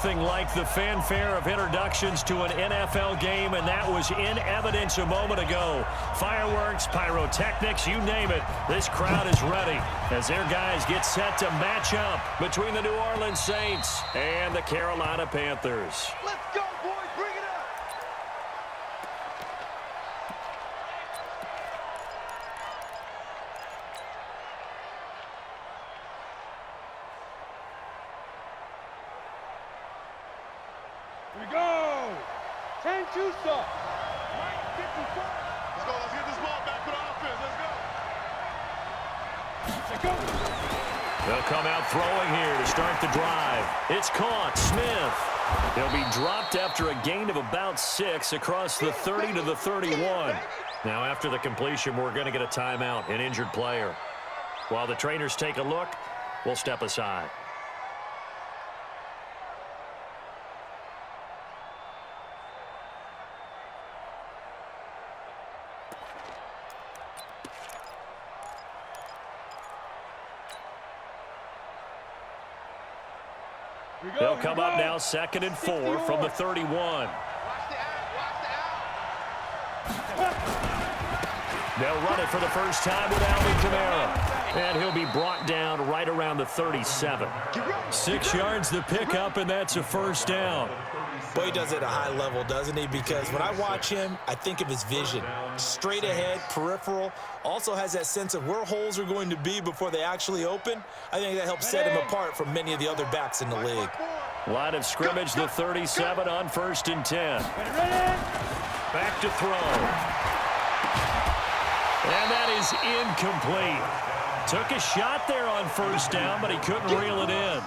nothing like the fanfare of introductions to an NFL game, and that was in evidence a moment ago. Fireworks, pyrotechnics, you name it. This crowd is ready as their guys get set to match up between the New Orleans Saints and the Carolina Panthers. Let's go, boys. Bring it up. Here we go. 10-2 stop. 54. Let's go. Let's get this ball back for the offense. Let's go. Let's go. They'll come out throwing here to start the drive. It's caught. Smith. He'll be dropped after a gain of about 6 across the 30 to the 31. Now after the completion, we're going to get a timeout, an injured player. While the trainers take a look, we'll step aside. They'll come up now 2nd and 4 from the 31. Watch the out. They'll run it for the first time with Alvin Kamara. And he'll be brought down right around the 37. 6 yards the pickup, and that's a first down. Boy, he does it at a high level, doesn't he? Because when I watch him, I think of his vision. Straight ahead, peripheral. Also has that sense of where holes are going to be before they actually open. I think that helps set him apart from many of the other backs in the league. Line of scrimmage, the 37 on 1st and 10. Back to throw. And that is incomplete. Took a shot there on 1st down, but he couldn't reel it in.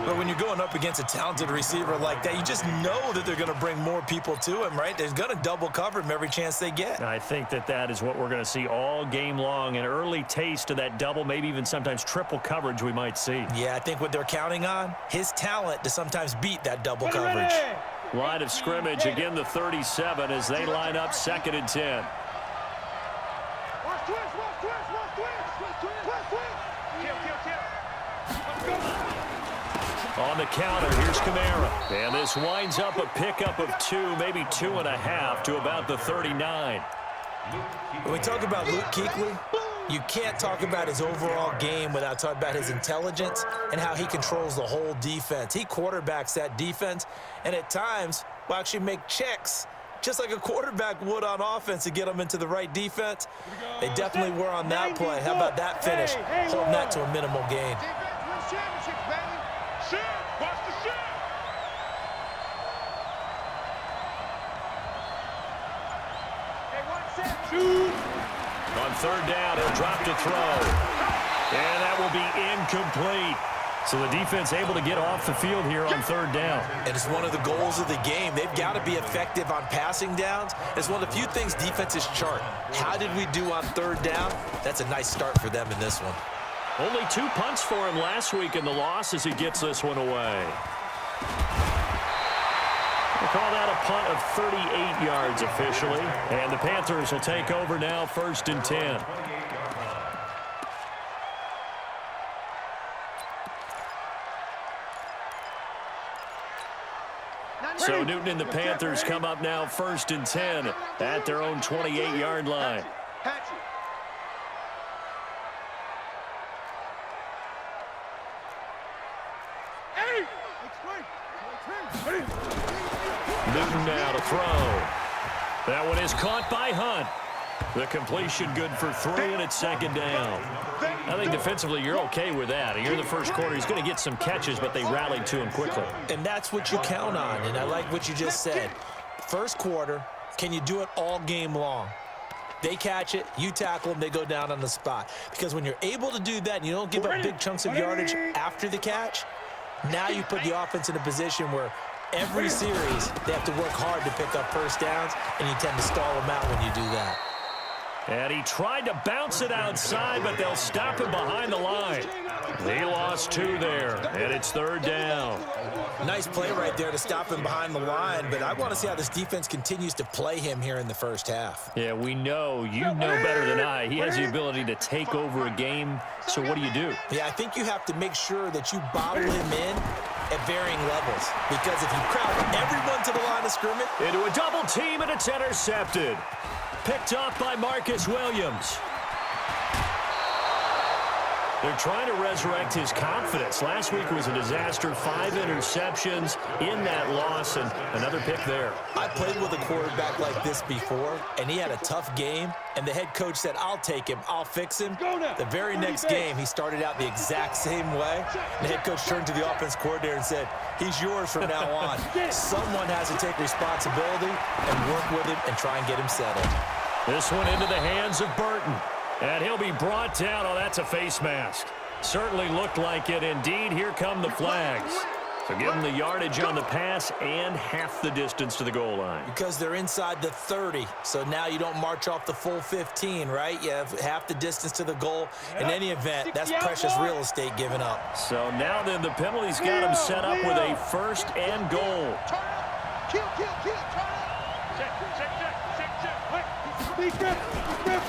But when you're going up against a talented receiver like that, you just know that they're going to bring more people to him, right? They're going to double cover him every chance they get. I think that is what we're going to see all game long, an early taste of that double, maybe even sometimes triple coverage we might see. Yeah, I think what they're counting on, his talent to sometimes beat that double coverage. Line of scrimmage, again the 37 as they line up 2nd and 10. On the counter, here's Kamara. And this winds up a pickup of 2, maybe 2.5 to about the 39. When we talk about Luke Kuechly, you can't talk about his overall game without talking about his intelligence and how he controls the whole defense. He quarterbacks that defense, and at times will actually make checks, just like a quarterback would on offense to get them into the right defense. They definitely were on that play. How about that finish? Holding that to a minimal gain. On 3rd down, he'll drop to throw. And that will be incomplete. So the defense able to get off the field here on 3rd down. And it's one of the goals of the game. They've got to be effective on passing downs. It's one of the few things defenses chart. How did we do on 3rd down? That's a nice start for them in this one. Only 2 punts for him last week in the loss as he gets this one away. We'll call that a punt of 38 yards officially. And the Panthers will take over now 1st and 10. So Newton and the Panthers come up now 1st and 10 at their own 28-yard line. Newton now to throw. That one is caught by Hunt. The completion good for 3, and it's 2nd down. I think defensively you're okay with that. Here in the first quarter, he's going to get some catches, but they rallied to him quickly. And that's what you count on, and I like what you just said. First quarter, can you do it all game long? They catch it, you tackle them, they go down on the spot. Because when you're able to do that and you don't give up big chunks of yardage after the catch, now you put the offense in a position where every series they have to work hard to pick up 1st downs, and you tend to stall them out when you do that. And he tried to bounce it outside, but they'll stop him behind the line. He lost 2 there, and it's 3rd down. Nice play right there to stop him behind the line, but I want to see how this defense continues to play him here in the first half. Yeah, we know. You know better than I. He has the ability to take over a game, so what do you do? Yeah, I think you have to make sure that you bottle him in at varying levels. Because if you crowd everyone to the line of scrimmage. Into a double team, and it's intercepted. Picked off by Marcus Williams. They're trying to resurrect his confidence. Last week was a disaster. 5 interceptions in that loss, and another pick there. I played with a quarterback like this before, and he had a tough game, and the head coach said, I'll take him, I'll fix him. The very next game, he started out the exact same way. The head coach turned to the offense coordinator and said, he's yours from now on. Someone has to take responsibility and work with him and try and get him settled. This one into the hands of Burton. And he'll be brought down. Oh, that's a face mask. Certainly looked like it. Indeed, here come the flags. So give them the yardage on the pass and half the distance to the goal line. Because they're inside the 30, so now you don't march off the full 15, right? You have half the distance to the goal. In any event, that's precious real estate given up. So now then, the penalty's got him set up with a 1st and goal.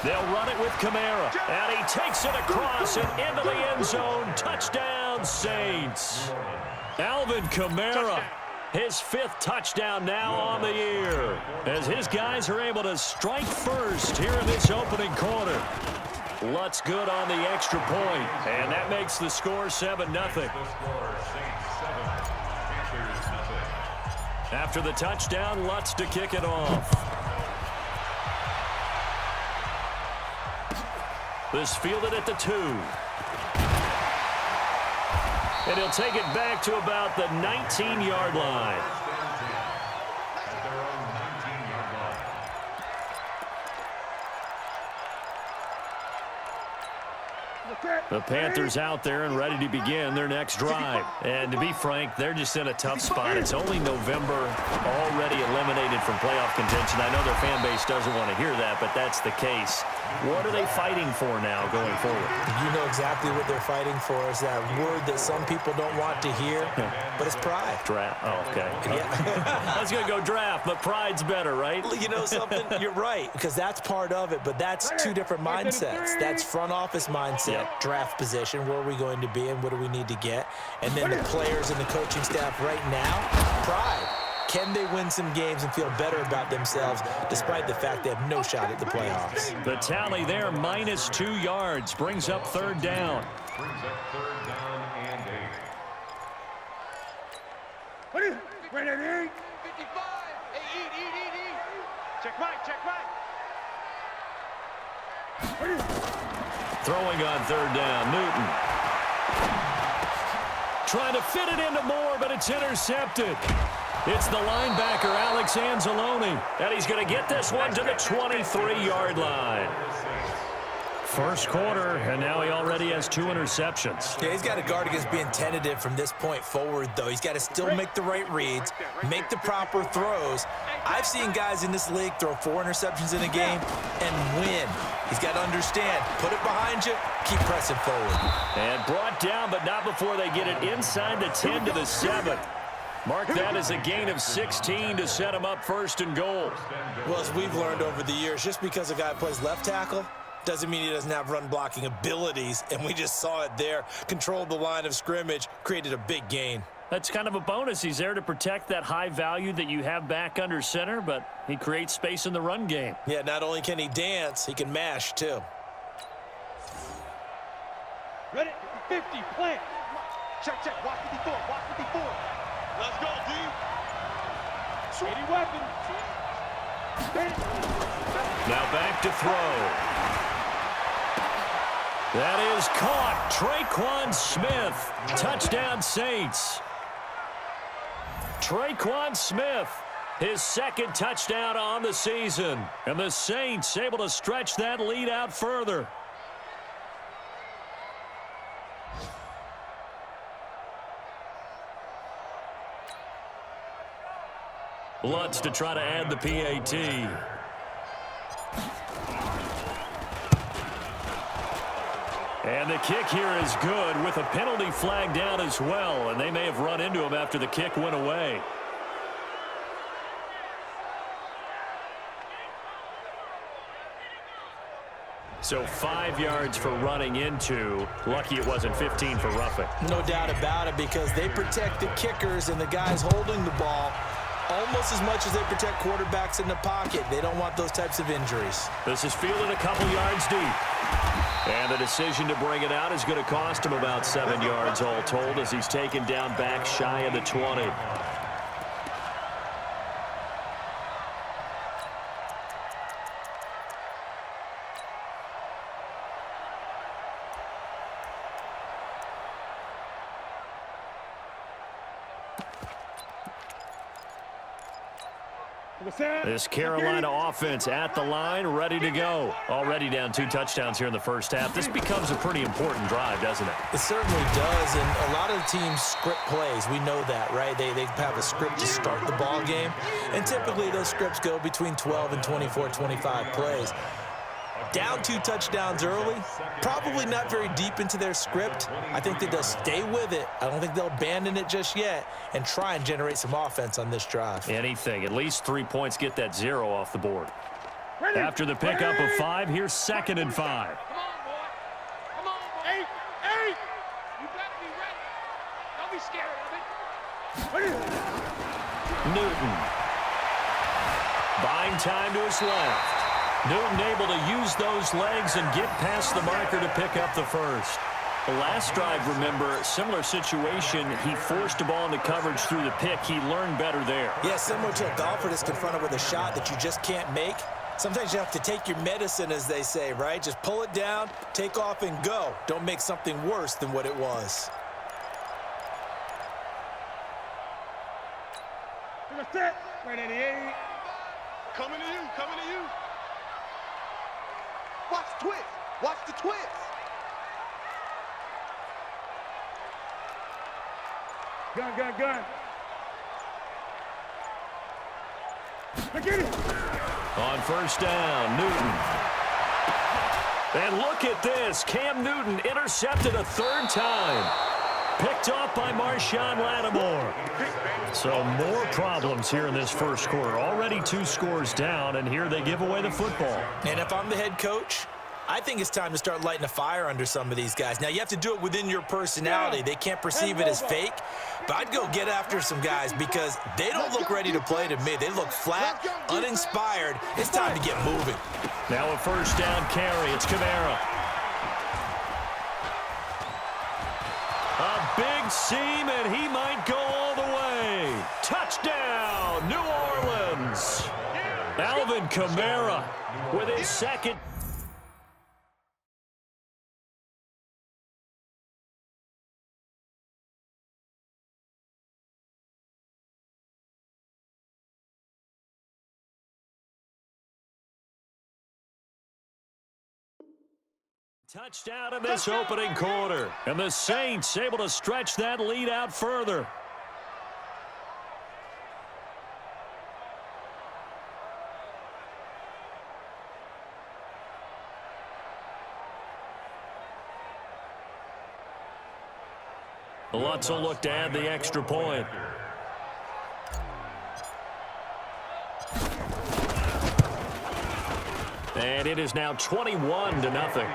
They'll run it with Kamara, and he takes it across and into the end zone. Touchdown, Saints. Alvin Kamara, his 5th touchdown now on the year, as his guys are able to strike first here in this opening quarter. Lutz good on the extra point, and that makes the score 7-0. After the touchdown, Lutz to kick it off. This fielded at the 2. And he'll take it back to about the 19-yard line. The Panthers out there and ready to begin their next drive. And to be frank, they're just in a tough spot. It's only November, already eliminated from playoff contention. I know their fan base doesn't want to hear that, but that's the case. What are they fighting for now going forward? You know exactly what they're fighting for. Is that word that some people don't want to hear, but it's pride. Draft. Oh, okay. Yeah. I was going to go draft, but pride's better, right? You know something? You're right, because that's part of it, but that's 2 different mindsets. That's front office mindset, draft position, where are we going to be and what do we need to get? And then the players and the coaching staff right now, pride. Can they win some games and feel better about themselves despite the fact they have no shot at the playoffs? The tally there, -2 yards, brings up 3rd down. and 8. Ready, 55. Hey, eat. Check Mike. Throwing on 3rd down, Newton. Trying to fit it into Moore, but it's intercepted. It's the linebacker, Alex Anzalone, and he's going to get this one to the 23-yard line. First quarter, and now he already has 2 interceptions. Yeah, he's got to guard against being tentative from this point forward, though. He's got to still make the right reads, make the proper throws. I've seen guys in this league throw 4 interceptions in a game and win. He's got to understand, put it behind you, keep pressing forward. And brought down, but not before they get it inside the 10 to the 7. Mark that as a gain of 16 to set him up 1st and goal. Well, as we've learned over the years, just because a guy plays left tackle doesn't mean he doesn't have run-blocking abilities, and we just saw it there. Controlled the line of scrimmage, created a big gain. That's kind of a bonus. He's there to protect that high value that you have back under center, but he creates space in the run game. Yeah, not only can he dance, he can mash, too. Ready, 50, plant. Check, watch 54, Let's go, D. 80 weapon. Now back to throw. That is caught. Traquan Smith. Touchdown, Saints. Traquan Smith, his 2nd touchdown on the season. And the Saints able to stretch that lead out further. Lutz to try to add the PAT. And the kick here is good with a penalty flag down as well, and they may have run into him after the kick went away. So 5 yards for running into. Lucky it wasn't 15 for roughing. No doubt about it, because they protect the kickers and the guys holding the ball almost as much as they protect quarterbacks in the pocket. They don't want those types of injuries. This is fielded a couple yards deep. And the decision to bring it out is going to cost him about 7 yards all told, as he's taken down back shy of the 20. This Carolina offense at the line, ready to go. Already down 2 touchdowns here in the first half. This becomes a pretty important drive, doesn't it? It certainly does, and a lot of the teams script plays. We know that, right? They have a script to start the ball game, and typically those scripts go between 12 and 24, 25 plays. Down 2 touchdowns early, probably not very deep into their script. I think that they'll stay with it. I don't think they'll abandon it just yet and try and generate some offense on this drive. Anything. At least 3 points, get that 0 off the board. After the pickup of 5, here's 2nd and 5. Come on, boy. Come on, boy. 8. You better be ready. Don't be scared of it. Newton. Buying time to his left. Newton able to use those legs and get past the marker to pick up the first. The last drive, remember, similar situation. He forced the ball into coverage through the pick. He learned better there. Yeah, similar to a golfer that's confronted with a shot that you just can't make. Sometimes you have to take your medicine, as they say, right? Just pull it down, take off, and go. Don't make something worse than what it was. Right at the 8. Coming to you, coming to you. Watch the twist. Watch the twist. Gun. Get it. On first down, Newton. And look at this. Cam Newton intercepted a 3rd time. Picked off by Marshawn Lattimore. So more problems here in this first quarter. Already 2 scores down, and here they give away the football. And if I'm the head coach, I think it's time to start lighting a fire under some of these guys. Now, you have to do it within your personality. They can't perceive it as fake. But I'd go get after some guys because they don't look ready to play to me. They look flat, uninspired. It's time to get moving. Now a first down carry. It's Kamara. A big seam, and he might go all the way. Touchdown, New Orleans. Alvin Kamara with his 2nd. Touchdown in this opening quarter. And the Saints able to stretch that lead out further. Lutz will look to add the extra point. And it is now 21-0.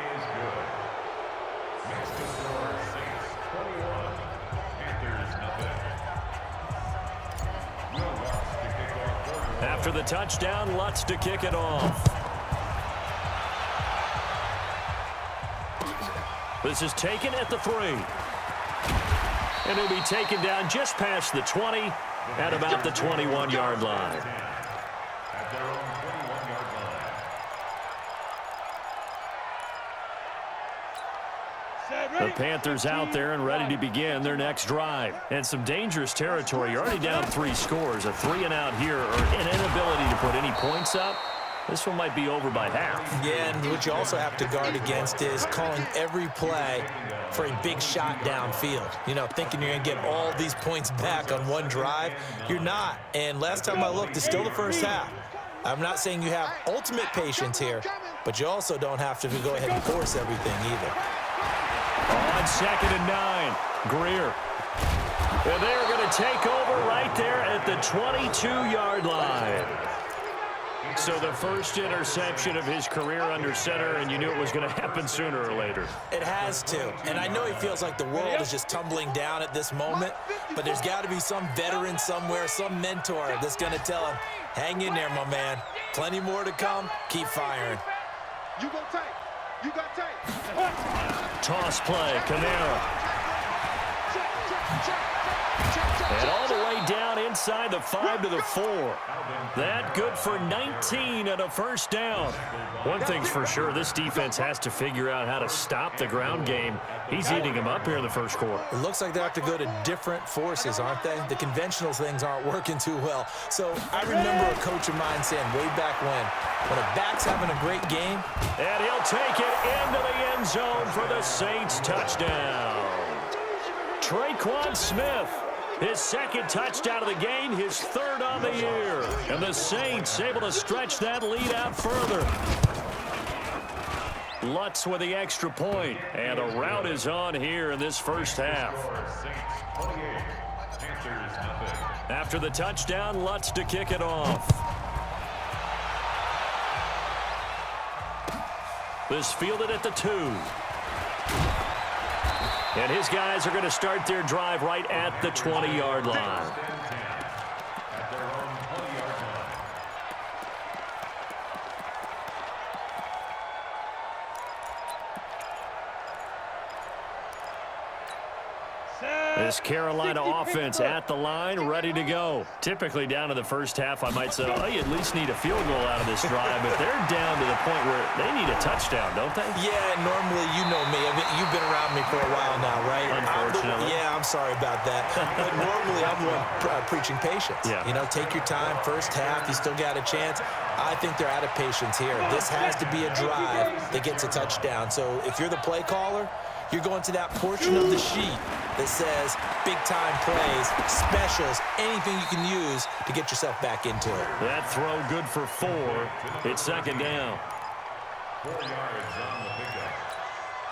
After the touchdown, Lutz to kick it off. This is taken at the 3. And it'll be taken down just past the 20 at about the 21-yard line. The Panthers out there and ready to begin their next drive. And some dangerous territory. You're already down 3 scores. A 3-and-out here, or an inability to put any points up. This one might be over by half. Yeah, and what you also have to guard against is calling every play for a big shot downfield. You know, thinking you're going to get all these points back on one drive. You're not. And last time I looked, it's still the first half. I'm not saying you have ultimate patience here, but you also don't have to go ahead and force everything either. On 2nd and 9, Greer. And they're going to take over right there at the 22-yard line. So the first interception of his career under center, and you knew it was going to happen sooner or later. It has to. And I know he feels like the world is just tumbling down at this moment, but there's got to be some veteran somewhere, some mentor that's going to tell him, hang in there, my man. Plenty more to come. Keep firing. You go tight. You got tight. Toss play, Kamara. And all the way down inside the 5 to the 4. That good for 19 and a first down. One thing's for sure, this defense has to figure out how to stop the ground game. He's eating them up here in the first quarter. It looks like they have to go to different forces, aren't they? The conventional things aren't working too well. So I remember a coach of mine saying way back when a back's having a great game. And he'll take it into the end zone for the Saints touchdown. Traquan Smith. His second touchdown of the game, his third on the year. And the Saints able to stretch that lead out further. Lutz with the extra point. And a rout is on here in this first half. After the touchdown, Lutz to kick it off. This fielded at the 2. And his guys are going to start their drive right at the 20-yard line. This Carolina offense at the line, ready to go. Typically down to the first half, I might say, oh, you at least need a field goal out of this drive, but they're down to the point where they need a touchdown, don't they? Yeah, normally, you know me. I mean, you've been around me for a while now, right? Unfortunately. I'm sorry about that. But normally, I'm the one preaching patience. Yeah. You know, take your time. First half, you still got a chance. I think they're out of patience here. This has to be a drive that gets a touchdown. So if you're the play caller, you're going to that portion of the sheet that says big-time plays, specials, anything you can use to get yourself back into it. That throw good for 4. It's second down. 4 yards on the pickup.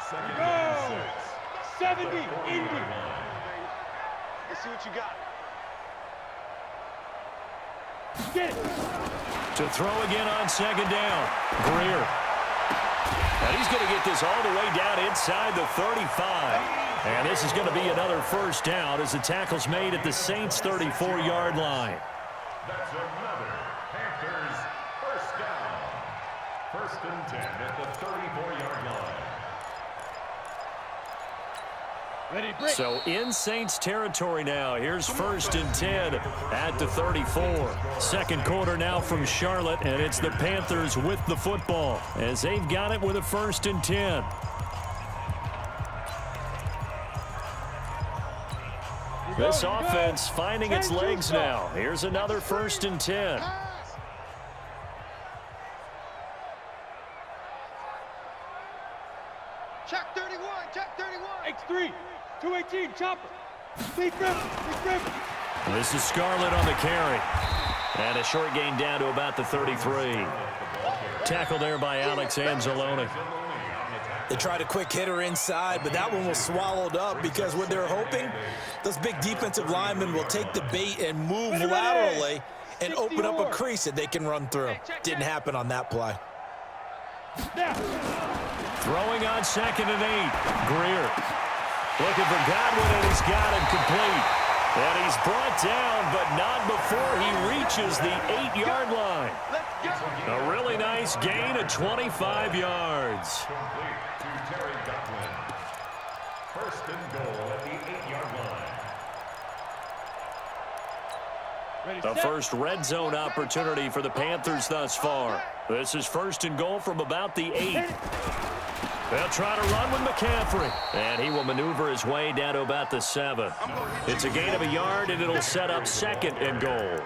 Second down, 6. 70, Indy. Let's see what you got. Get it. To throw again on second down. Greer. And he's going to get this all the way down inside the 35. And this is going to be another first down as the tackle's made at the Saints' 34-yard line. That's another Panthers first down. First and 10 at the 34-yard line. So in Saints territory now. Here's first and 10 at the 34. Second quarter now from Charlotte, and it's the Panthers with the football as they've got it with a first and 10. This offense finding its legs now. Here's another first and 10. Check 31, check 31. X3, 218, chopper. Big Griffin. This is Scarlett on the carry. And a short gain down to about the 33. Tackle there by Alex Anzalone. They tried a quick hitter inside, but that one was swallowed up because what they're hoping, those big defensive linemen will take the bait and move laterally and open up a crease that they can run through. Didn't happen on that play. Throwing on second and 8. Greer looking for Godwin, and he's got him complete. And he's brought down, but not before he reaches the 8-yard line. A really nice gain of 25 yards. Complete to Terry Godwin. First and goal at the 8-yard line. A first red zone opportunity for the Panthers thus far. This is first and goal from about the 8. They'll try to run with McCaffrey. And he will maneuver his way down to about the 7. It's a gain of a yard, and it'll set up second and goal.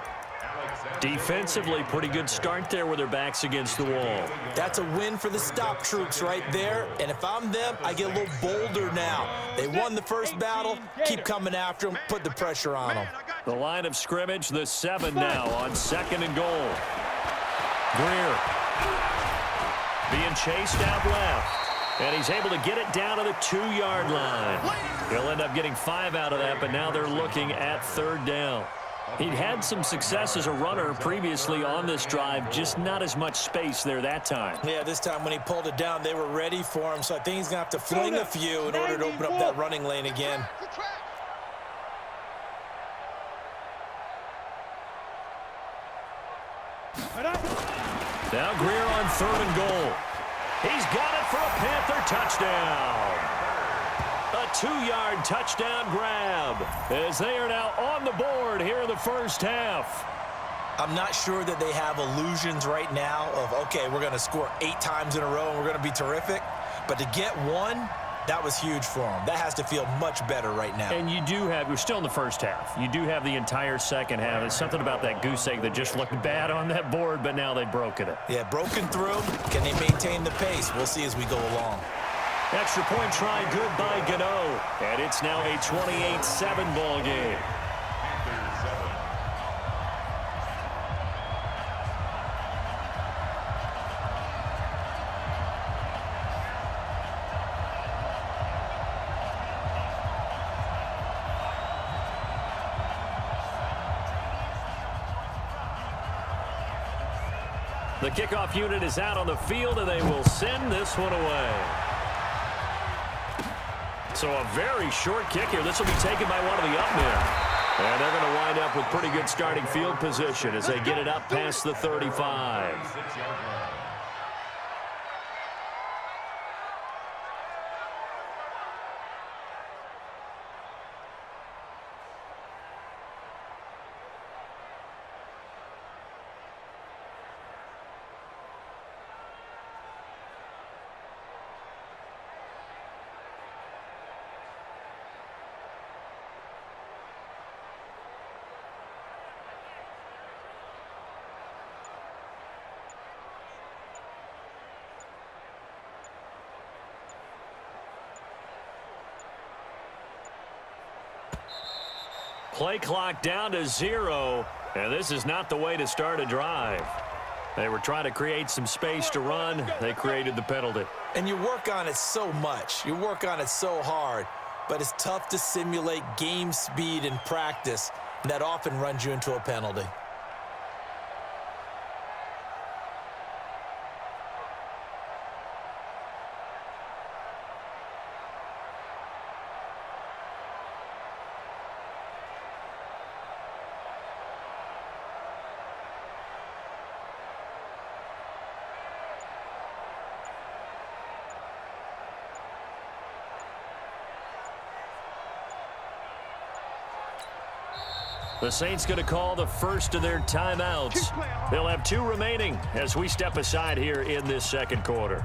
Defensively, pretty good start there with their backs against the wall. That's a win for the stop troops right there. And if I'm them, I get a little bolder now. They won the first battle. Keep coming after them. Put the pressure on them. The line of scrimmage, the 7 now on second and goal. Greer being chased out left. And he's able to get it down to the 2-yard line. He'll end up getting 5 out of that, but now they're looking at third down. He'd had some success as a runner previously on this drive, just not as much space there that time. Yeah, this time when he pulled it down, they were ready for him, so I think he's going to have to fling a few in order to open up that running lane again. Now Greer on 3rd and goal. He's got it for a Panther touchdown. A 2-yard touchdown grab as they are now on the board here in the first half. I'm not sure that they have illusions right now of, okay, we're going to score 8 times in a row and we're going to be terrific. But to get one, that was huge for them. That has to feel much better right now. And you do have, we're still in the first half. You do have the entire second half. It's something about that goose egg that just looked bad on that board, but now they've broken it. Yeah, broken through. Can they maintain the pace? We'll see as we go along. Extra point try good by Gano. And it's now a 28-7 ball game. The kickoff unit is out on the field, and they will send this one away. So a very short kick here. This will be taken by one of the up men. And they're going to wind up with pretty good starting field position as they get it up past the 35. Play clock down to 0, and this is not the way to start a drive. They were trying to create some space to run. They created the penalty. And you work on it so much. You work on it so hard, but it's tough to simulate game speed in practice, and that often runs you into a penalty. The Saints going to call the first of their timeouts. They'll have 2 remaining as we step aside here in this second quarter.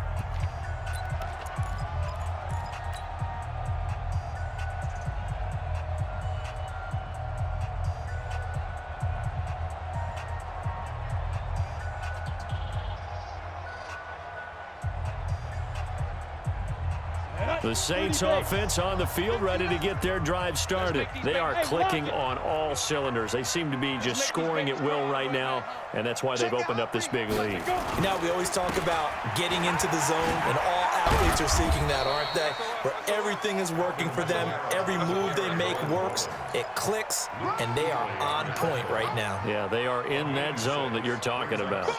The Saints offense on the field, ready to get their drive started. They are clicking on all cylinders. They seem to be just scoring at will right now, and that's why they've opened up this big lead. You know, we always talk about getting into the zone, and all athletes are seeking that, aren't they? Where everything is working for them, every move they make works, it clicks, and they are on point right now. Yeah, they are in that zone that you're talking about.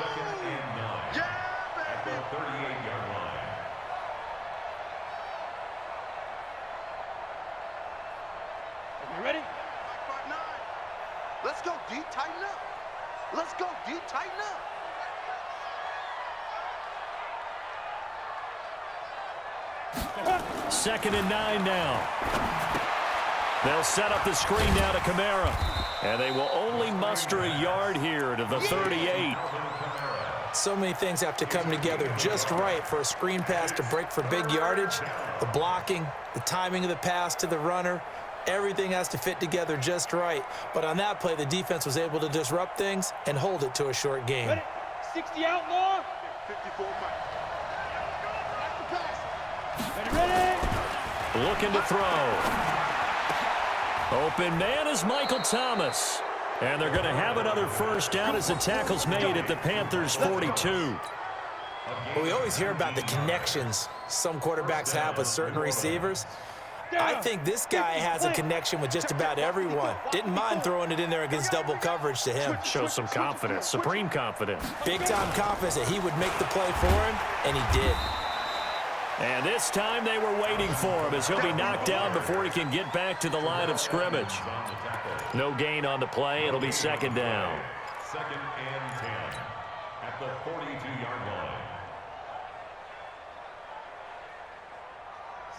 Ready? Let's go deep, tighten up. Let's go deep, tighten up. 2nd and 9 now. They'll set up the screen now to Kamara. And they will only muster a yard here to the 38. So many things have to come together just right for a screen pass to break for big yardage. The blocking, the timing of the pass to the runner, everything has to fit together just right. But on that play, the defense was able to disrupt things and hold it to a short game. Ready? 60 outlaw. 54 Ready? Looking to throw. Open man is Michael Thomas. And they're going to have another first down as the tackle's made at the Panthers' 42. Well, we always hear about the connections some quarterbacks have with certain receivers. I think this guy has a connection with just about everyone. Didn't mind throwing it in there against double coverage to him. Shows some confidence, supreme confidence. Big-time confidence that he would make the play for him, and he did. And this time they were waiting for him as he'll be knocked down before he can get back to the line of scrimmage. No gain on the play. It'll be second down. Second and 10 at the 42-yard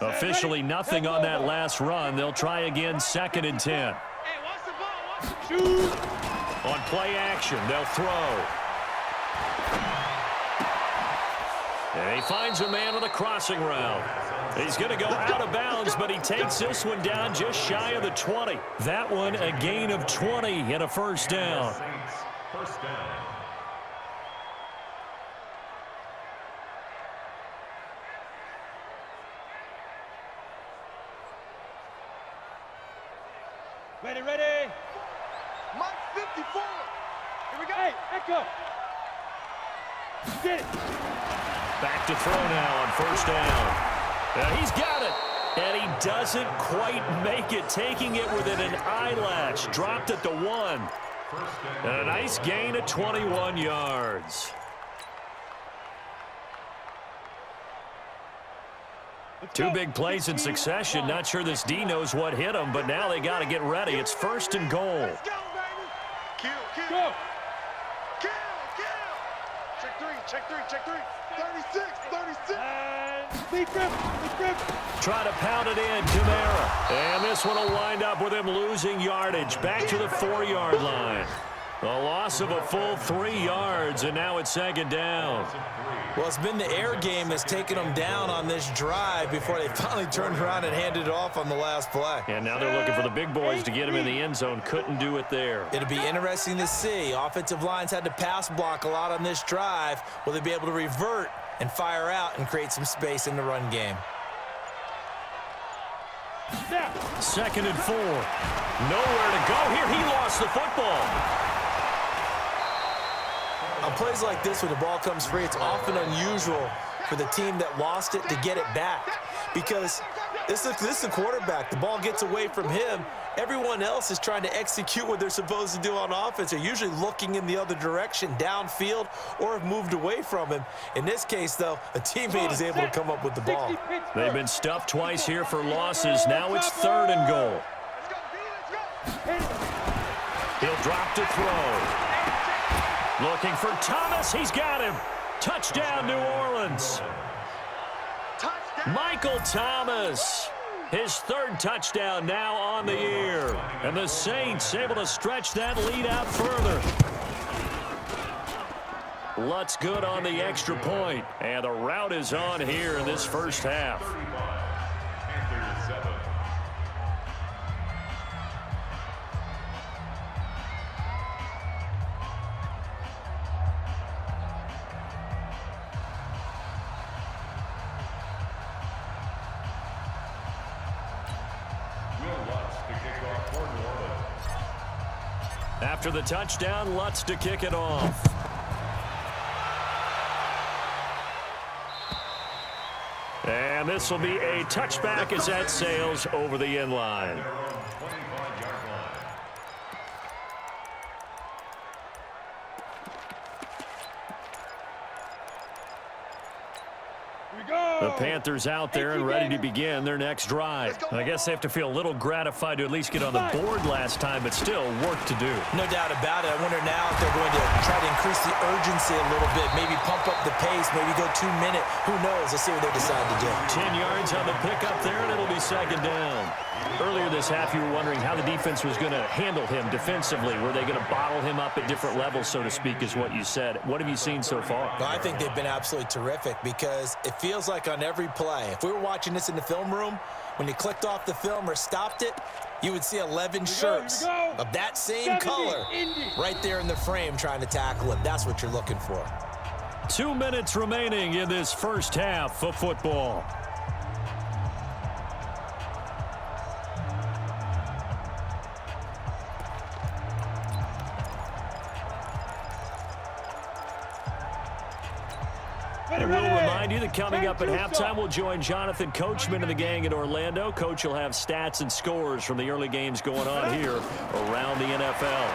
line. Officially nothing on that last run. They'll try again second and 10. Hey, watch the ball. Watch the shoot. On play action, they'll throw. And he finds a man on the crossing route. He's going to go out of bounds, but he takes this one down just shy of the 20. That one a gain of 20 and a first down. First down. Ready, ready. Mike 54. Here we go. Hey, Echo. Get it. Back to throw now on first down. He's got it. And he doesn't quite make it, taking it within an eyelash. Dropped at the 1. And a nice gain of 21 yards. Two big plays in succession. Not sure this D knows what hit him, but now they got to get ready. It's first and goal. Let's go, baby. Kill, kill. Go. Kill, kill. Check three, check three, check three. 36, 36. And Big grip. Try to pound it in, Kamara. And this one will wind up with him losing yardage. Back to the 4-yard line. A loss of a full 3 yards, and now it's second down. Well, it's been the air game that's taken them down on this drive before they finally turned around and handed it off on the last play. And now they're looking for the big boys to get him in the end zone. Couldn't do it there. It'll be interesting to see. Offensive lines had to pass block a lot on this drive. Will they be able to revert and fire out and create some space in the run game? Second and 4. Nowhere to go here. He lost the football. On plays like this, when the ball comes free, it's often unusual for the team that lost it to get it back, because this is the quarterback. The ball gets away from him. Everyone else is trying to execute what they're supposed to do on offense. They're usually looking in the other direction, downfield, or have moved away from him. In this case, though, a teammate is able to come up with the ball. They've been stuffed twice here for losses. Now it's third and goal. Let's go, He'll drop to throw. Looking for Thomas. He's got him. Touchdown, New Orleans. Touchdown. Michael Thomas. His third touchdown now on the year. And the Saints able to stretch that lead out further. Lutz good on the extra point. And the route is on here in this first half. Panthers 7. After the touchdown, Lutz to kick it off. And this will be a touchback as that sails over the end line. The Panthers out there and ready to begin their next drive. I guess they have to feel a little gratified to at least get on the board last time, but still work to do. No doubt about it. I wonder now if they're going to try to increase the urgency a little bit, maybe pump up the pace, maybe go 2 minute. Who knows? Let's see what they decide to do. 10 yards on the pickup there, and it'll be second down. Earlier this half, you were wondering how the defense was going to handle him defensively. Were they going to bottle him up at different levels, so to speak, is what you said. What have you seen so far? Well, I think they've been absolutely terrific, because it feels like on every play, if we were watching this in the film room, when you clicked off the film or stopped it, you would see 11 shirts of that same color right there in the frame trying to tackle him. That's what you're looking for. 2 minutes remaining in this first half of football. And we'll remind you that coming up at halftime, we'll join Jonathan Coachman and the gang in Orlando. Coach will have stats and scores from the early games going on here around the NFL.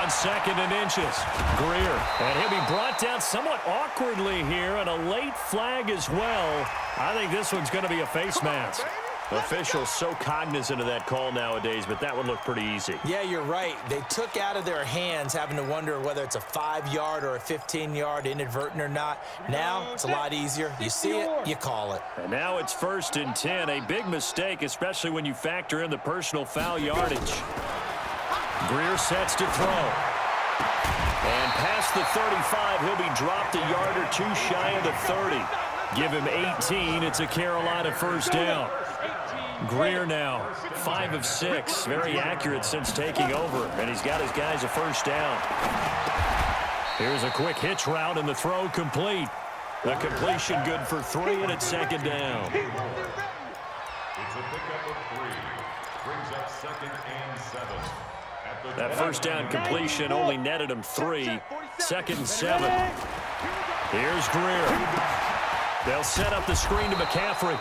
On 2nd and inches, Greer. And he'll be brought down somewhat awkwardly here, and a late flag as well. I think this one's going to be a face mask. Officials so cognizant of that call nowadays, but that would look pretty easy. Yeah, you're right. They took out of their hands having to wonder whether it's a 5-yard or a 15-yard inadvertent or not. Now it's a lot easier. You see it, you call it. And now it's 1st and 10. A big mistake, especially when you factor in the personal foul yardage. Greer sets to throw. And past the 35, he'll be dropped a yard or two shy of the 30. Give him 18. It's a Carolina first down. Greer now, 5 of 6. Very accurate since taking over, and he's got his guys a first down. Here's a quick hitch route, and the throw complete. The completion good for 3, and it's 2nd down. It's a pickup of 3. Brings up 2nd and 7. That first down completion only netted him 3. 2nd and 7. Here's Greer. They'll set up the screen to McCaffrey.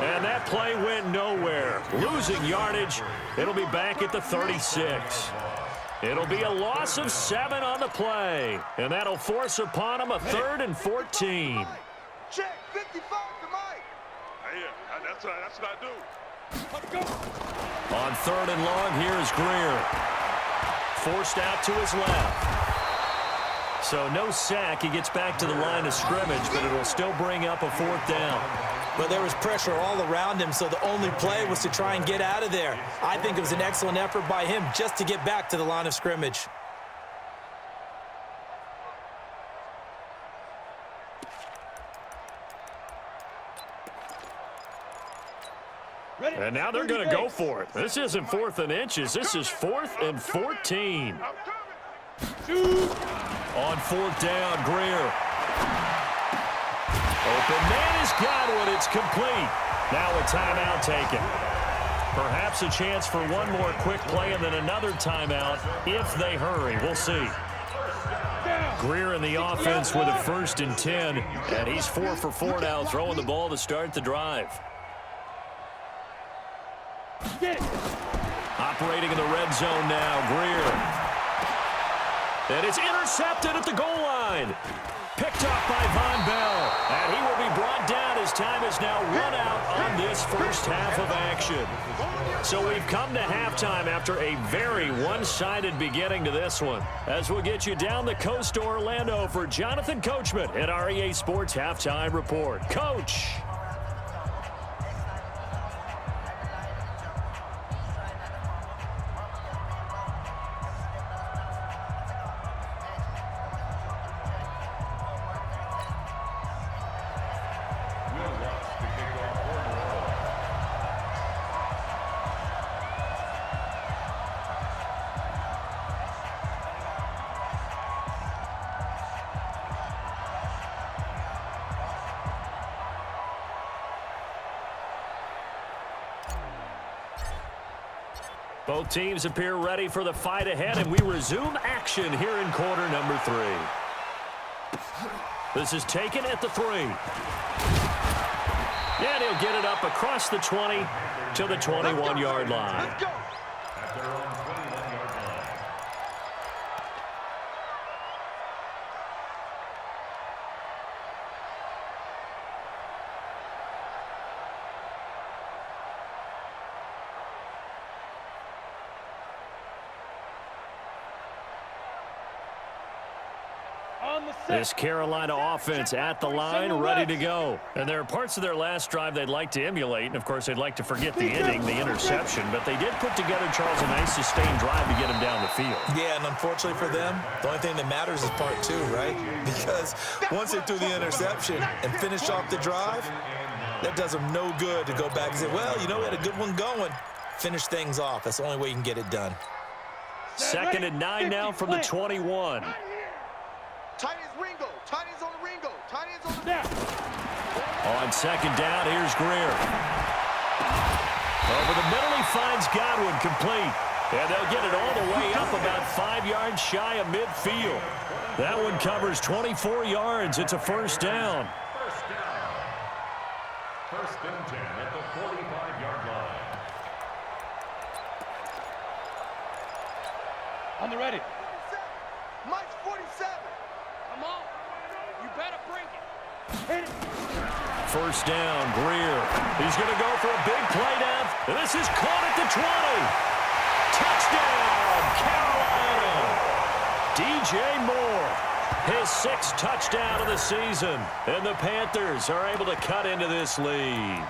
And that play went nowhere. Losing yardage. It'll be back at the 36. It'll be a loss of 7 on the play. And that'll force upon him a 3rd and 14. Check 55 to Mike. Yeah, that's what I do. Let's go. On 3rd and long, here's Greer. Forced out to his left. So no sack. He gets back to the line of scrimmage, but it'll still bring up a 4th down. But there was pressure all around him, so the only play was to try and get out of there. I think it was an excellent effort by him just to get back to the line of scrimmage. And now they're going to go for it. This isn't 4th and inches. This is 4th and 14. On 4th down, Greer. Open man is Godwin. It's complete. Now a timeout taken. Perhaps a chance for one more quick play and then another timeout if they hurry. We'll see. Greer in the offense with a 1st and 10. And he's 4 for 4 now, throwing the ball to start the drive. Operating in the red zone now, Greer. And it's intercepted at the goal line. Picked up by Von Bell. And he will be brought down as time is now run out on this first half of action. So we've come to halftime after a very one-sided beginning to this one. As we'll get you down the coast to Orlando for Jonathan Coachman at our EA Sports Halftime Report. Coach. Both teams appear ready for the fight ahead, and we resume action here in quarter number 3. This is taken at the 3. And he'll get it up across the 20 to the 21-yard line. Let's go. At their own 21-yard line. This Carolina offense at the line, ready to go. And there are parts of their last drive they'd like to emulate. And, of course, they'd like to forget the ending, the interception. But they did put together, Charles, a nice sustained drive to get him down the field. Yeah, and unfortunately for them, the only thing that matters is part 2, right? Because once they threw the interception and finished off the drive, that does them no good to go back and say, well, you know, we had a good one going. Finish things off. That's the only way you can get it done. 2nd and 9 now from the 21. Tight ends Ringo. Tight ends on the Ringo. Tight ends on the down. On 2nd down, here's Greer. Over the middle, he finds Godwin complete. And they'll get it all the way up about 5 yards shy of midfield. That one covers 24 yards. It's a first down. First down. First and 10 at the 45-yard line. On the ready. Mike's 47. Come on. You better bring it. Hit it. First down, Greer. He's going to go for a big play down. And this is caught at the 20. Touchdown, Carolina. DJ Moore, his 6th touchdown of the season. And the Panthers are able to cut into this lead.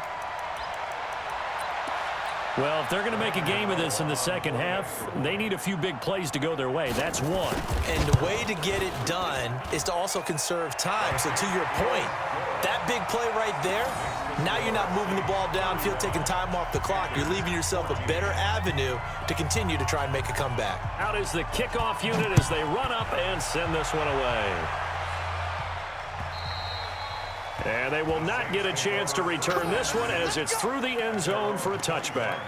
Well, if they're going to make a game of this in the second half, they need a few big plays to go their way. That's one. And the way to get it done is to also conserve time. So to your point, that big play right there, now you're not moving the ball downfield, taking time off the clock. You're leaving yourself a better avenue to continue to try and make a comeback. Out is the kickoff unit as they run up and send this one away. And they will not get a chance to return this one as it's through the end zone for a touchback.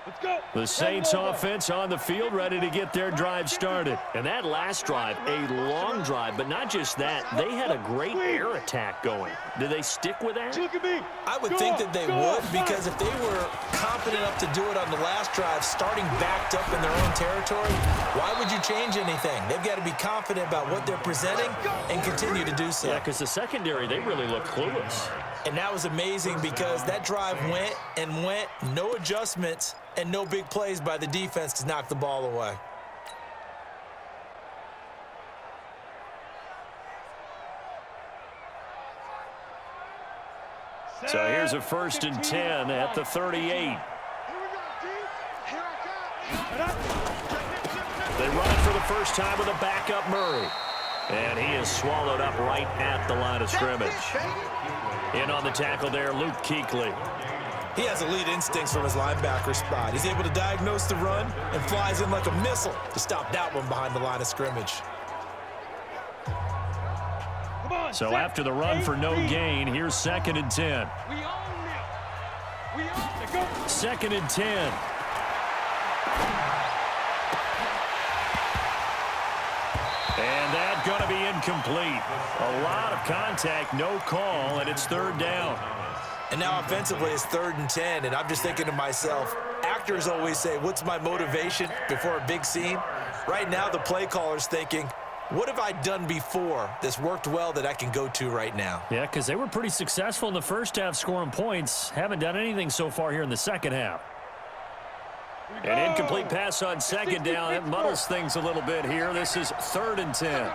Let's go. The Saints offense on the field ready to get their drive started. And that last drive, a long drive, but not just that. They had a great air attack going. Do they stick with that? Look at me. I would think that they would, because if they were confident enough to do it on the last drive, starting backed up in their own territory, why would you change anything? They've got to be confident about what they're presenting and continue to do so. Yeah, because the secondary, they really look clueless. And that was amazing because that drive went and went, no adjustments, and no big plays by the defense to knock the ball away. So here's a first and 10 at the 38. Here we go, D. Here I come. They run it for the first time with a backup Murray. And he is swallowed up right at the line of scrimmage. In on the tackle there, Luke Kuechly. He has elite instincts from his linebacker spot. He's able to diagnose the run and flies in like a missile to stop that one behind the line of scrimmage. Come on. So after the run for no gain, here's 2nd and 10. We own it. We own it. Go. 2nd and 10. And that's going to be incomplete. A lot of contact, no call, and it's 3rd down. And now offensively it's 3rd and 10, and I'm just thinking to myself, actors always say, what's my motivation before a big scene? Right now the play caller's thinking, what have I done before that's worked well that I can go to right now? Yeah, because they were pretty successful in the first half scoring points. Haven't done anything so far here in the second half. An incomplete pass on 2nd down. That muddles things a little bit here. This is 3rd and 10.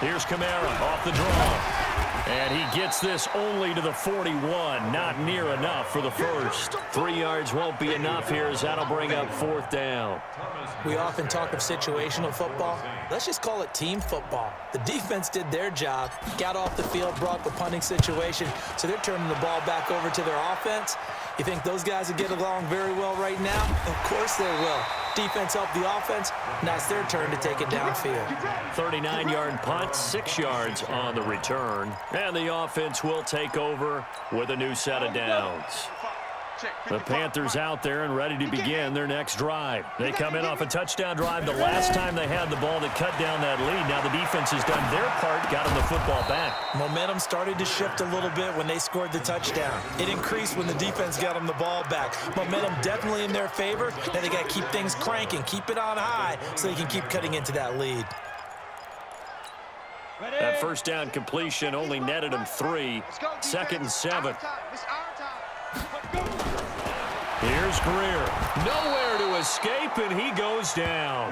Here's Kamara off the draw. And he gets this only to the 41. Not near enough for the first. 3 yards won't be enough here as that'll bring up 4th down. We often talk of situational football. Let's just call it team football. The defense did their job, got off the field, brought the punting situation, so they're turning the ball back over to their offense. You think those guys will get along very well right now? Of course they will. Defense helped the offense. Now it's their turn to take it downfield. 39-yard punt, 6 yards on the return. And the offense will take over with a new set of downs. The Panthers out there and ready to begin their next drive. They come in off a touchdown drive the last time they had the ball to cut down that lead. Now the defense has done their part, got them the football back. Momentum started to shift a little bit when they scored the touchdown. It increased when the defense got them the ball back. Momentum definitely in their favor. Now they got to keep things cranking, keep it on high so they can keep cutting into that lead. Ready. That first down completion only netted them 3. 2nd and 7. Here's Greer. Nowhere to escape, and he goes down.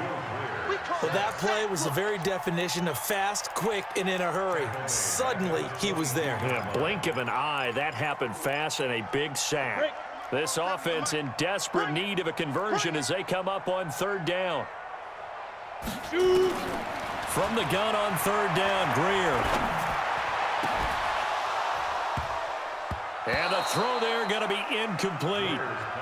Well, that play was the very definition of fast, quick, and in a hurry. Suddenly, he was there. In a blink of an eye, that happened fast and a big sack. This offense in desperate need of a conversion as they come up on 3rd down. From the gun on 3rd down, Greer. And the throw there going to be incomplete.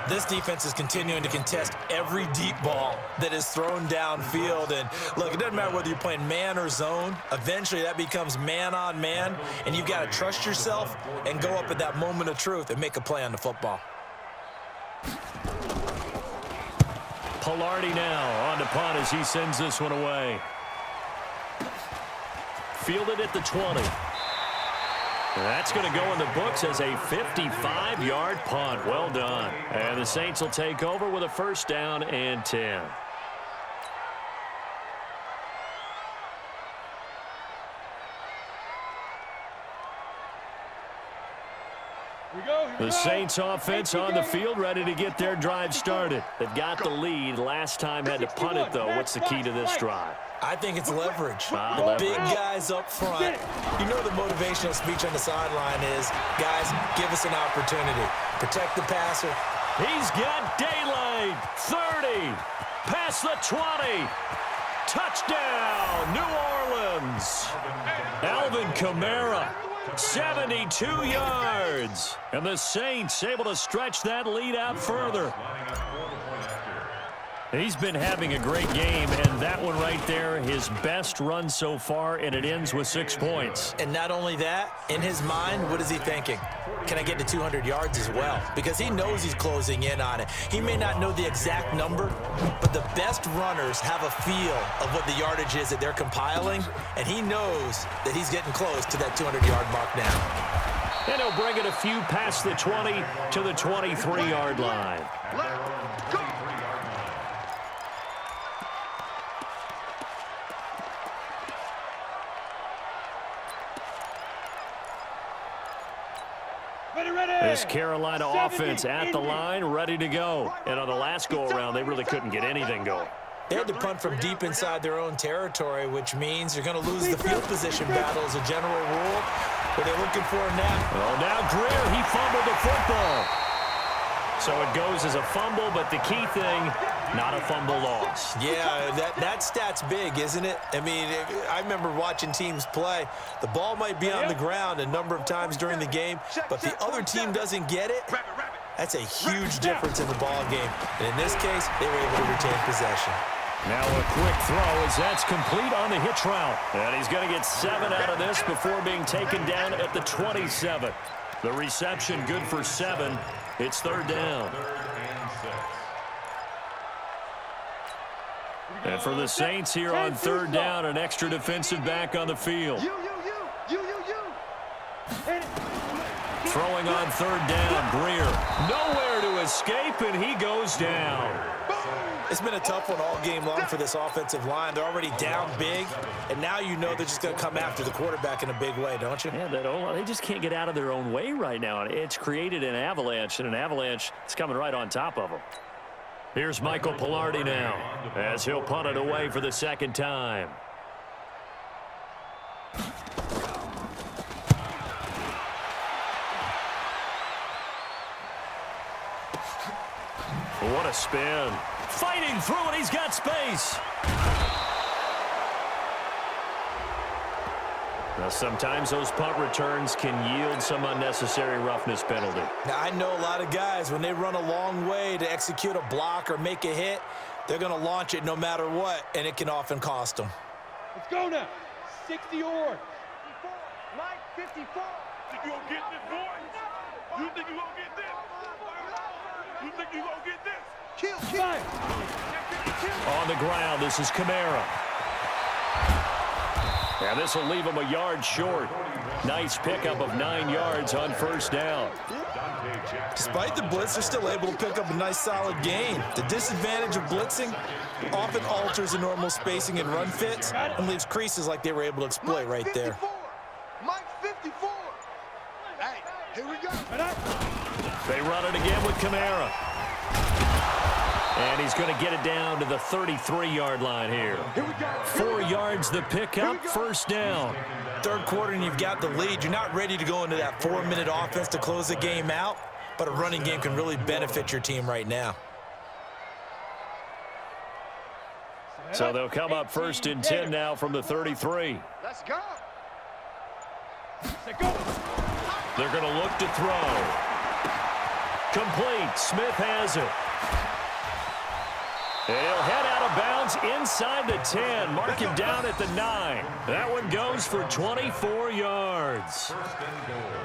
This defense is continuing to contest every deep ball that is thrown downfield. And look, it doesn't matter whether you're playing man or zone. Eventually that becomes man on man, and you've got to trust yourself and go up at that moment of truth and make a play on the football. Pilardi now on to punt as he sends this one away. Fielded at the 20. That's going to go in the books as a 55-yard punt. Well done. And the Saints will take over with a first down and 10. The Saints offense on the field, ready to get their drive started. They've got the lead. Last time had to punt it, though. What's the key to this drive? I think it's leverage. The Leverage. big guys up front. You know the motivational speech on the sideline is, guys, give us an opportunity. Protect the passer. He's got daylight. 30. Past the 20. Touchdown, New Orleans. Alvin Kamara, 72 yards. And the Saints able to stretch that lead out further. He's been having a great game, and that one right there, his best run so far, and it ends with 6 points. And not only that, in his mind, what is he thinking? Can I get to 200 yards as well? Because he knows he's closing in on it. He may not know the exact number, but the best runners have a feel of what the yardage is that they're compiling, and he knows that he's getting close to that 200-yard mark now. And he'll bring it a few past the 20 to the 23-yard line. This Carolina offense at the line, ready to go. And on the last go-around, they really couldn't get anything going. They had to punt from deep inside their own territory, which means you're going to lose the field position battle as a general rule. But they're looking for him now. Well, now Greer, he fumbled the football. So it goes as a fumble, but the key thing, not a fumble loss. Yeah, that stat's big, isn't it? I mean, I remember watching teams play. The ball might be on the ground a number of times during the game, but the other team doesn't get it. That's a huge difference in the ball game. And in this case, they were able to retain possession. Now a quick throw as that's complete on the hitch route. And he's going to get 7 out of this before being taken down at the 27. The reception good for 7. It's 3rd down. And for the Saints here on 3rd down, an extra defensive back on the field. Throwing on 3rd down, Greer. Nowhere to escape, and he goes down. It's been a tough one all game long for this offensive line. They're already down big, and now you know they're just going to come after the quarterback in a big way, don't you? Yeah, they just can't get out of their own way right now. It's created an avalanche, and an avalanche is coming right on top of them. Here's Michael Pilardi now as he'll punt it away for the 2nd time. What a spin. Fighting through it, he's got space. Now, sometimes those punt returns can yield some unnecessary roughness penalty. Now, I know a lot of guys, when they run a long way to execute a block or make a hit, they're going to launch it no matter what, and it can often cost them. Let's go now. 60 yards. Mike, 54. Think you gonna get this, boy? You think you gonna get this? You think you gonna get this? Kill. On the ground, this is Kamara. And this will leave him a yard short. Nice pickup of 9 yards on 1st down. Despite the blitz, they're still able to pick up a nice solid gain. The disadvantage of blitzing often alters the normal spacing and run fits and leaves creases like they were able to exploit right there. Mike 54. Hey, here we go. They run it again with Kamara. And he's going to get it down to the 33-yard line here. 4 yards the pickup, 1st down. 3rd quarter and you've got the lead. You're not ready to go into that 4-minute offense to close the game out, but a running game can really benefit your team right now. So they'll come up 1st and 10 now from the 33. Let's go. Let's go. They're going to look to throw. Complete. Smith has it. And he'll head out of bounds inside the 10. Mark him down at the 9. That one goes for 24 yards.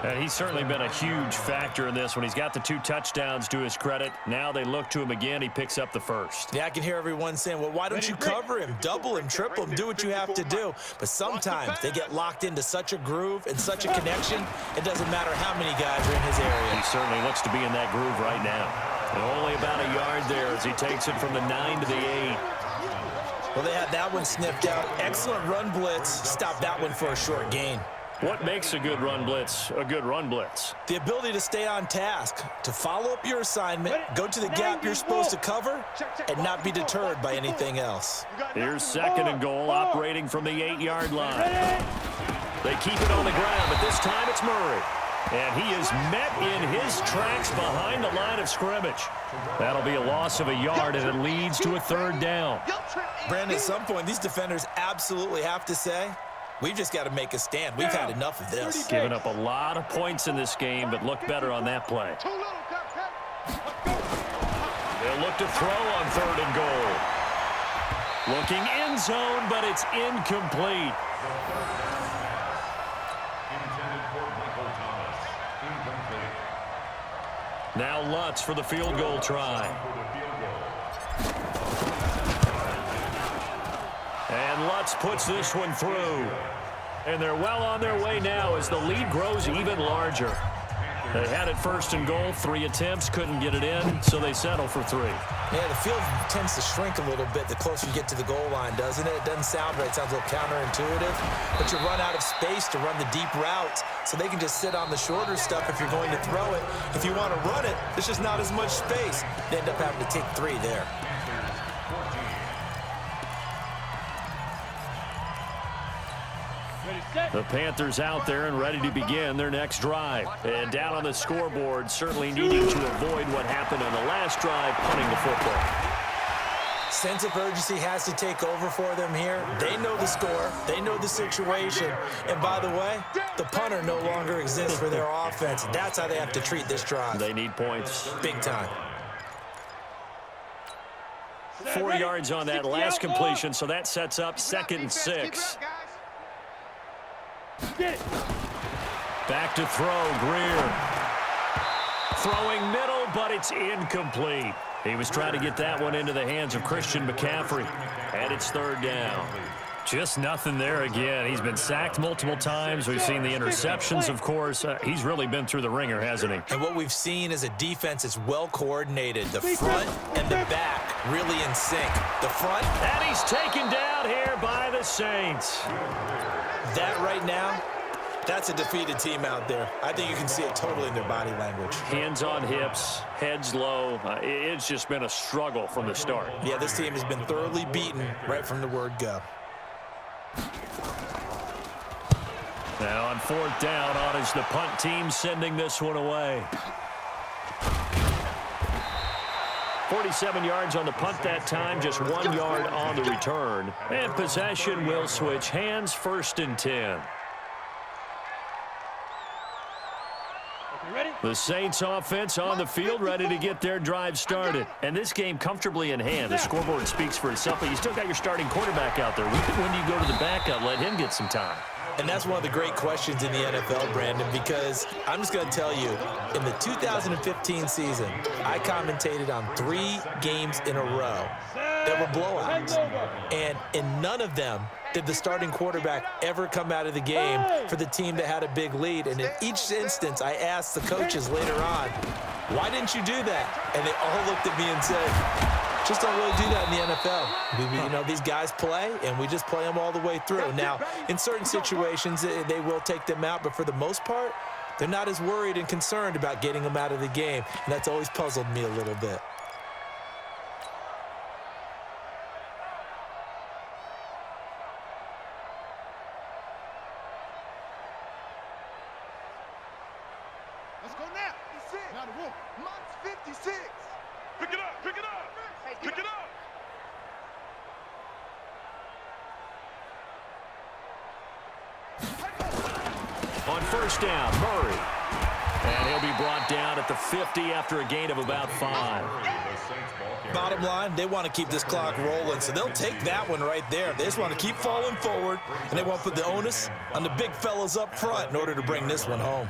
And he's certainly been a huge factor in this one. He's got the 2 touchdowns to his credit. Now they look to him again. He picks up the first. Yeah, I can hear everyone saying, well, why don't you cover him, double him, triple him, do what you have to do. But sometimes they get locked into such a groove and such a connection, it doesn't matter how many guys are in his area. He certainly looks to be in that groove right now. And only about a yard there as he takes it from the 9 to the 8. Well, they had that one sniffed out. Excellent run blitz. Stop that one for a short gain. What makes a good run blitz a good run blitz? The ability to stay on task, to follow up your assignment, go to the gap you're supposed to cover, and not be deterred by anything else. Here's 2nd and goal, operating from the 8-yard line. They keep it on the ground, but this time it's Murray. And he is met in his tracks behind the line of scrimmage. That'll be a loss of a yard, and it leads to a 3rd down. Brandon, at some point, these defenders absolutely have to say, we've just got to make a stand. We've had enough of this. Giving up a lot of points in this game, but look better on that play. They'll look to throw on 3rd and goal. Looking end zone, but it's incomplete. Now Lutz for the field goal try. And Lutz puts this one through. And they're well on their way now as the lead grows even larger. They had it 1st and goal, 3 attempts, couldn't get it in, so they settle for 3. Yeah, the field tends to shrink a little bit the closer you get to the goal line, doesn't it? It doesn't sound right. It sounds a little counterintuitive. But you run out of space to run the deep routes, so they can just sit on the shorter stuff if you're going to throw it. If you want to run it, there's just not as much space. They end up having to take 3 there. The Panthers out there and ready to begin their next drive. And down on the scoreboard, certainly needing to avoid what happened on the last drive, punting the football. Sense of urgency has to take over for them here. They know the score. They know the situation. And by the way, the punter no longer exists for their offense. That's how they have to treat this drive. They need points. Big time. 4 yards on that last completion, so that sets up 2nd and 6. Back to throw, Greer. Throwing middle, but it's incomplete. He was trying to get that one into the hands of Christian McCaffrey. And it's 3rd down. Just nothing there again. He's been sacked multiple times. We've seen the interceptions, of course. He's really been through the ringer, hasn't he? And what we've seen is a defense that's well coordinated. The front and the back really in sync. The front. And he's taken down here by the Saints. That right now, that's a defeated team out there. I think you can see it totally in their body language. Hands on hips, heads low. It's just been a struggle from the start. Yeah, this team has been thoroughly beaten right from the word go. Now on 4th down, on is the punt team sending this one away. 47 yards on the punt that time, just 1 yard on the return. And possession will switch hands, 1st and 10. The Saints offense on the field, ready to get their drive started. And this game comfortably in hand. The scoreboard speaks for itself, but you still got your starting quarterback out there. When do you go to the backup? Let him get some time. And that's one of the great questions in the NFL, Brandon, because I'm just going to tell you, in the 2015 season, I commentated on 3 games in a row that were blowouts. And in none of them did the starting quarterback ever come out of the game for the team that had a big lead. And in each instance, I asked the coaches later on, why didn't you do that? And they all looked at me and said, just don't really do that in the NFL. You know, these guys play, and we just play them all the way through. Now, in certain situations, they will take them out, but for the most part, they're not as worried and concerned about getting them out of the game, and that's always puzzled me a little bit. Let's go now. Now the wolf. Mofs56. Pick it up, pick it up, pick it up. On 1st down, Murray. And he'll be brought down at the 50 after a gain of about 5. Bottom line, they want to keep this clock rolling, so they'll take that one right there. They just want to keep falling forward, and they want to put the onus on the big fellas up front in order to bring this one home.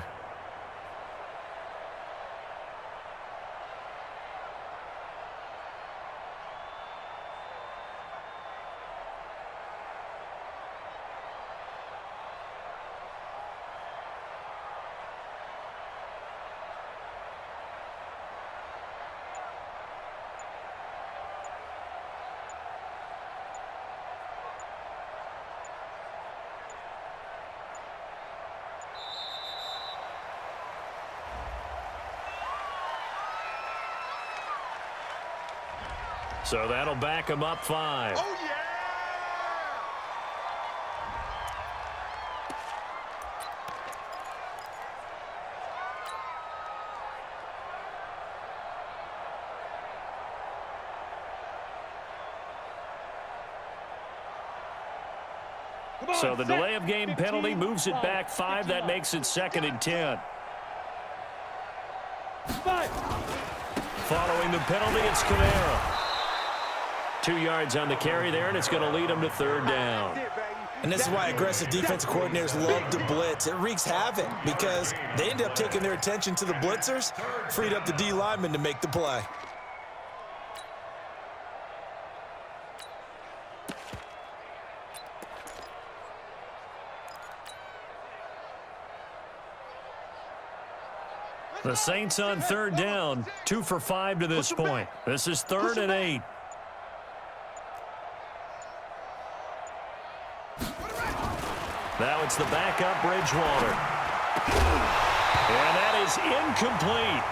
So that'll back him up 5. Oh, yeah! So the delay of game penalty moves it back 5. That makes it 2nd and 10. 5. Following the penalty, it's Kamara. 2 yards on the carry there, and it's going to lead him to 3rd down. And this is why aggressive defensive coordinators love to blitz. It wreaks havoc because they end up taking their attention to the blitzers, freed up the D lineman to make the play. The Saints on 3rd down, 2 for 5 to this point. This is 3rd and 8. Now it's the backup Bridgewater. And that is incomplete.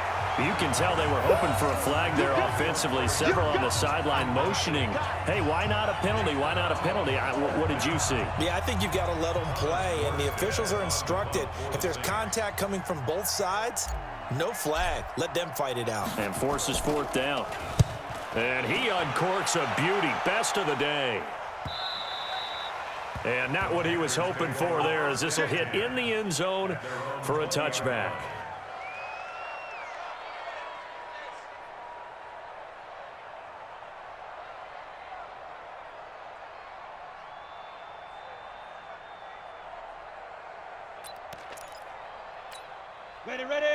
You can tell they were hoping for a flag there offensively. Several on the sideline motioning. Hey, why not a penalty? Why not a penalty? What did you see? Yeah, I think you've got to let them play, and the officials are instructed. If there's contact coming from both sides, no flag. Let them fight it out. And forces 4th down. And he uncorks a beauty. Best of the day. And not what he was hoping for there, as this will hit in the end zone for a touchback.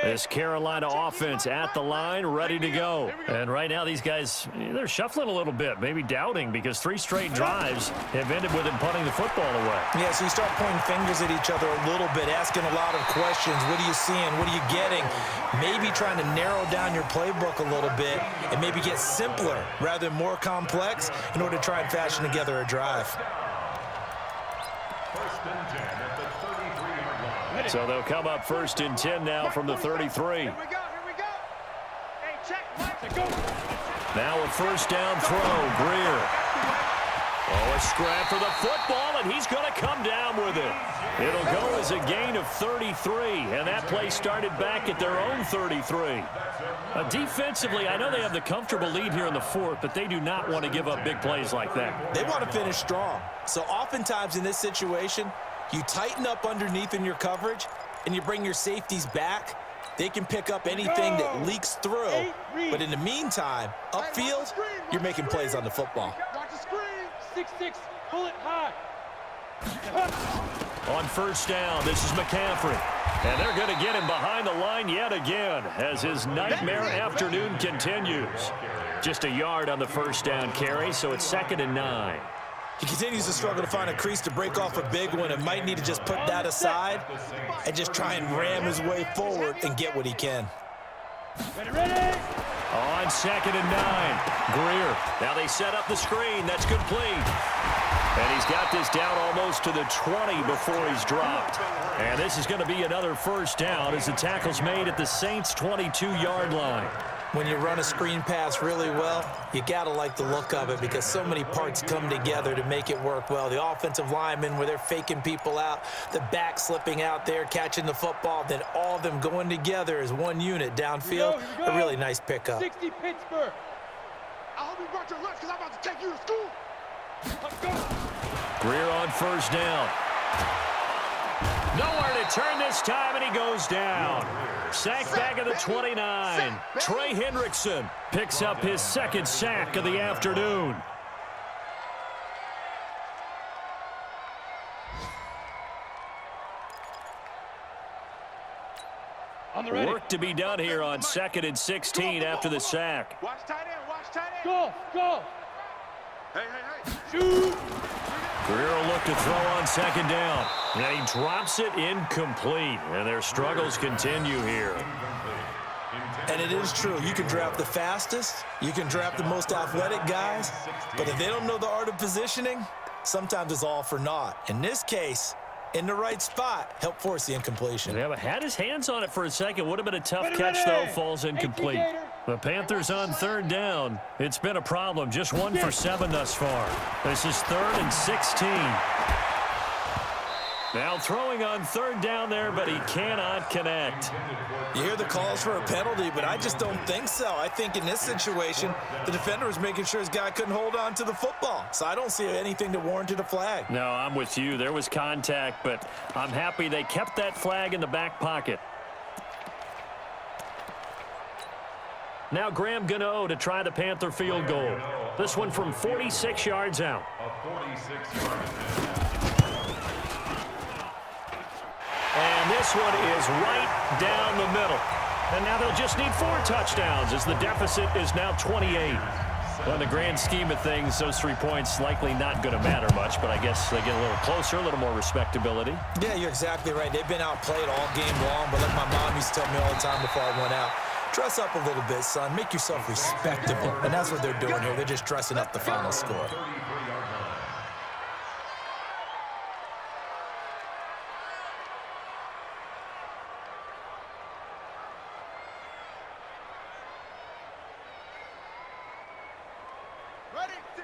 This Carolina offense at the line, ready to go. And right now these guys, they're shuffling a little bit, maybe doubting, because 3 straight drives have ended with them punting the football away. Yeah, so you start pointing fingers at each other a little bit, asking a lot of questions. What are you seeing? What are you getting? Maybe trying to narrow down your playbook a little bit and maybe get simpler rather than more complex in order to try and fashion together a drive. 1st and 10 at the 33-yard line. So they'll come up 1st and 10 now from the 33. Here we go. Hey, check, Mike. Go. Now a 1st down throw, Greer. Oh, a scrap for the football, and he's going to come down with it. It'll go as a gain of 33, and that play started back at their own 33. Defensively, I know they have the comfortable lead here in the 4th, but they do not want to give up big plays like that. They want to finish strong. So oftentimes in this situation, you tighten up underneath in your coverage, and you bring your safeties back. They can pick up anything that leaks through. But in the meantime, upfield, you're making plays on the football. Watch the screen. 6-6, pull it high. On 1st down, this is McCaffrey. And they're going to get him behind the line yet again as his nightmare afternoon continues. Just a yard on the 1st down carry, so it's 2nd and 9. He continues to struggle to find a crease to break off a big one and might need to just put that aside and just try and ram his way forward and get what he can. Ready? On 2nd and 9, Greer. Now they set up the screen. That's complete. And he's got this down almost to the 20 before he's dropped. And this is going to be another 1st down as the tackle's made at the Saints' 22-yard line. When you run a screen pass really well, you got to like the look of it because so many parts come together to make it work well. The offensive linemen where they're faking people out, the back slipping out there, catching the football, then all of them going together as one unit downfield. Here we go. A really nice pickup. 60 Pittsburgh. I hope you brought your lunch because I'm about to take you to school. Let's go. Greer on 1st down. Nowhere to return this time, and he goes down. Sack back at the 29. Trey Hendrickson picks up his second sack of the afternoon. Work to be done here on 2nd and 16 after the sack. Watch tight end. Watch tight end. Go, go. Hey, hey, hey. Shoot. Guerrero will look to throw on 2nd down. And he drops it incomplete. And their struggles continue here. And it is true. You can draft the fastest. You can draft the most athletic guys. But if they don't know the art of positioning, sometimes it's all for naught. In this case, in the right spot, help force the incompletion. Yeah, but had his hands on it for a second. Would have been a tough catch, though. Falls incomplete. The Panthers on 3rd down. It's been a problem. Just 1 for 7 thus far. This is 3rd and 16. Now throwing on 3rd down there, but he cannot connect. You hear the calls for a penalty, but I just don't think so. I think in this situation, the defender was making sure his guy couldn't hold on to the football. So I don't see anything that warranted a flag. No, I'm with you. There was contact, but I'm happy they kept that flag in the back pocket. Now Graham Gano to try the Panther field goal. This one from 46 yards out. And this one is right down the middle. And now they'll just need 4 touchdowns as the deficit is now 28. Well, in the grand scheme of things, those 3 points likely not going to matter much, but I guess they get a little closer, a little more respectability. Yeah, you're exactly right. They've been outplayed all game long, but like my mom used to tell me all the time before I went out, dress up a little bit, son. Make yourself respectable. And that's what they're doing here. They're just dressing up the final score.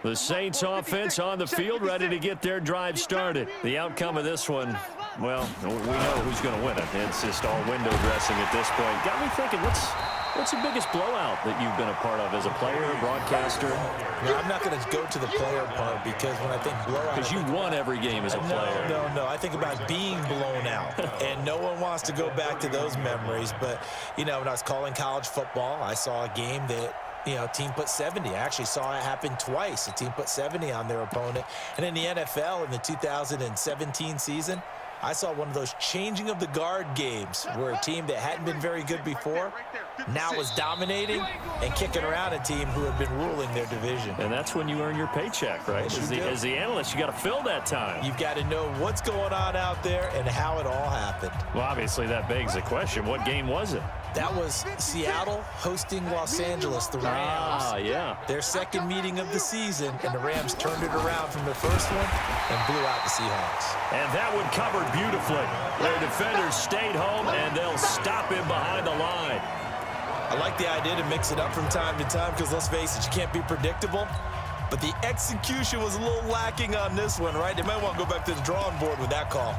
The Saints offense on the field, ready to get their drive started. The outcome of this one, well, we know who's going to win it. It's just all window dressing at this point. Got me thinking, what's the biggest blowout that you've been a part of as a player, broadcaster? No, I'm not going to go to the player part because when I think blowout... Because you won every game as a player. No. I think about being blown out. And no one wants to go back to those memories. But, you know, when I was calling college football, I saw a game that... team put 70. I actually saw it happen twice. A team put 70 on their opponent. And in the NFL, in the 2017 season, I saw one of those changing of the guard games where a team that hadn't been very good before now was dominating and kicking around a team who had been ruling their division. And that's when you earn your paycheck, right? As the analyst, you got to fill that time. You've got to know what's going on out there and how it all happened. Well, obviously, that begs the question, what game was it? That was Seattle hosting Los Angeles, the Rams. Yeah. Their second meeting of the season, and the Rams turned it around from their first one and blew out the Seahawks. And that one covered beautifully. Their defenders stayed home, and they'll stop him behind the line. I like the idea to mix it up from time to time because, let's face it, you can't be predictable. But the execution was a little lacking on this one, right? They might want to go back to the drawing board with that call.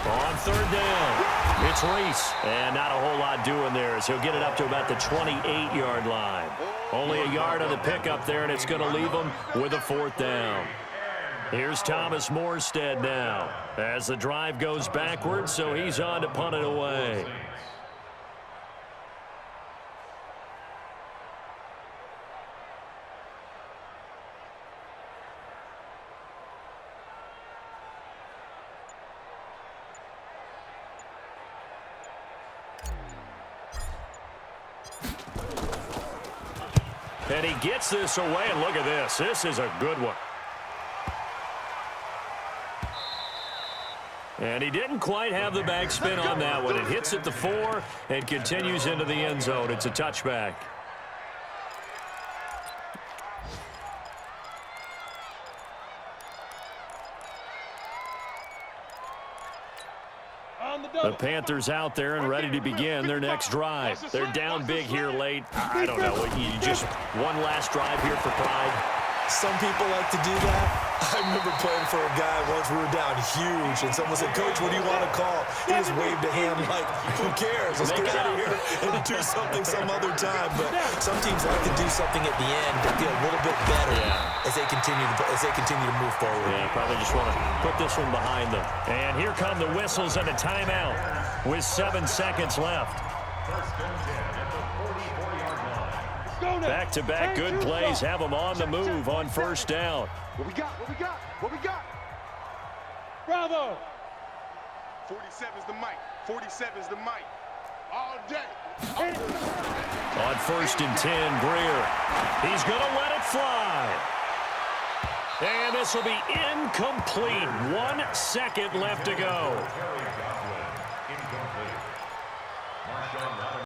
On 3rd down, it's Reese. And not a whole lot doing there as he'll get it up to about the 28-yard line. Only a yard on the pickup there, and it's going to leave him with a 4th down. Here's Thomas Morstead now as the drive goes backwards, so he's on to punt it away. And he gets this away, and look at this. This is a good one. And he didn't quite have the backspin on that one. It hits at the 4 and continues into the end zone. It's a touchback. The Panthers out there and ready to begin their next drive. They're down big here late. I don't know. You just one last drive here for pride. Some people like to do that. I remember playing for a guy once. We were down huge, and someone said, "Coach, what do you want to call?" He just waved a hand like, "Who cares? Let's get out of here and do something some other time." But some teams like to do something at the end to feel a little bit better as they continue to move forward. Yeah, probably just want to put this one behind them. And here come the whistles and a timeout with 7 seconds left. First and 10 at the 44-yard line. Go now. Back-to-back good plays have them on the move on first down. What we got? What we got? What we got? Bravo. 47's the mic. 47's the mic. All day. On first and 10, Greer. He's going to let it fly. And this will be incomplete. 1 second left to go.